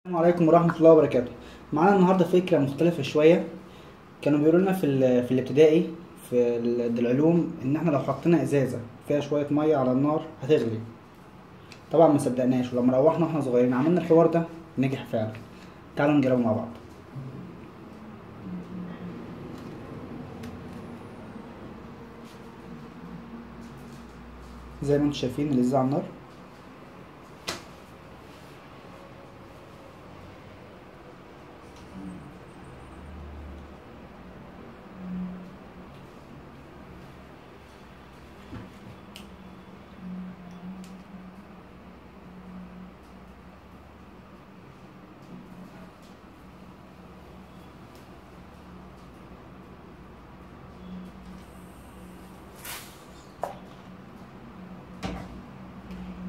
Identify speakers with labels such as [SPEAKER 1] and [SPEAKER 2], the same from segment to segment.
[SPEAKER 1] السلام عليكم ورحمة الله وبركاته. معانا النهاردة فكرة مختلفة شوية. كانوا بيقولوا لنا في الابتدائي في العلوم إن احنا لو حطينا إزازة فيها شوية مية على النار هتغلي. طبعا ما صدقناش، ولما روحنا واحنا صغيرين عملنا الحوار ده نجح فعلا. تعالوا نجربه مع بعض. زي ما انتم شايفين الإزازة على النار.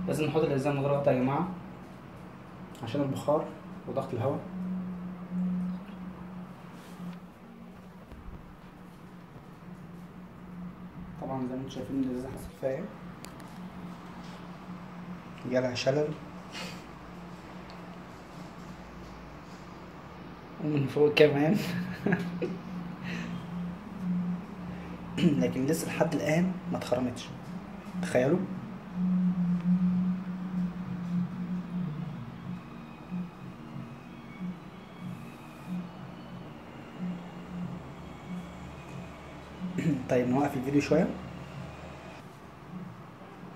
[SPEAKER 1] لازم نحط الإزازة من غير غطا يا جماعة عشان البخار وضغط الهواء. طبعا زي ما انتم شايفين الإزازة حصل فيها ايه، جالها شلل ومن فوق كمان. لكن لسه لحد الآن ما اتخرمتش، تخيلوا. طيب نوقف الفيديو شوية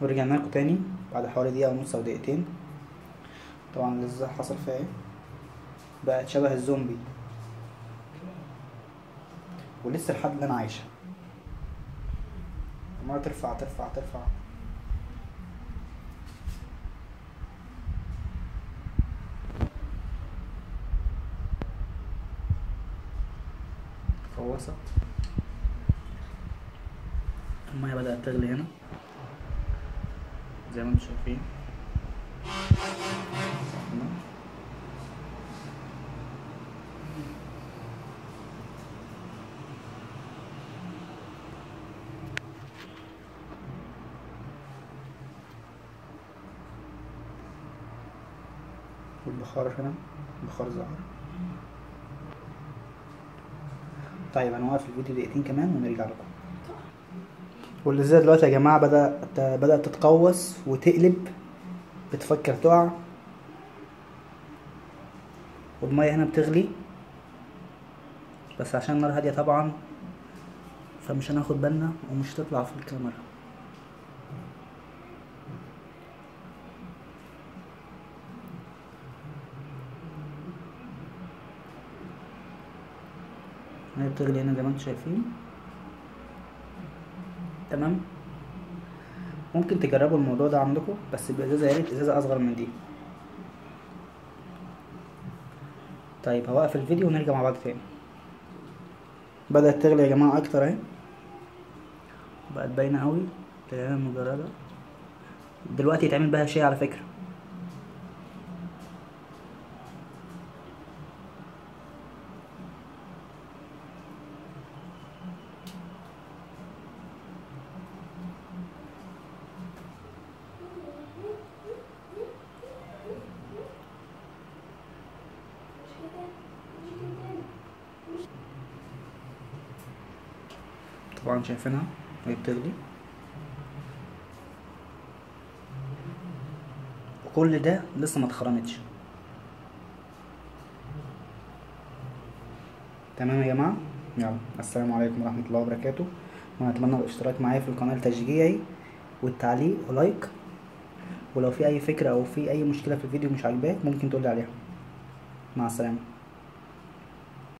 [SPEAKER 1] ورجعنا لكم تاني بعد حوالي دقيقة ونص أو دقيقتين. طبعا لسه حصل فيها ايه، بقت شبه الزومبي ولسه لحد الآن عايشة، عمالة ترفع ترفع ترفع. فوصت المية بدأت تغلي هنا زي ما انتم شايفين. والبخار هنا، البخار ظهر. طيب هنوقف الفيديو دقيقتين كمان ونرجع لكم. والازازة دلوقتي يا جماعة بدأت تتقوس وتقلب، بتفكر تقع، والمية هنا بتغلي، بس عشان النار هادية طبعا فمش هناخد بالنا ومش هتطلع في الكاميرا. هي بتغلي هنا زي ما انتم شايفين. تمام، ممكن تجربوا الموضوع ده عندكم بس بإزازة، يا ريت إزازة أصغر من دي. طيب هوقف الفيديو ونرجع مع بعض تاني. بدأت تغلي يا جماعة أكتر اهي، بقت باينة أوي تمام مجردة. دلوقتي يتعمل بها شاي على فكرة. طبعا شايفينها وهي بتغلي، وكل ده لسه ما اتخرمتش. تمام يا جماعة، يلا السلام عليكم ورحمة الله وبركاته، ونتمنى الاشتراك معايا في القناة تشجيعي والتعليق ولايك. ولو في اي فكرة او في اي مشكلة في الفيديو مش عاجباك ممكن تقولي عليها. مع السلامة.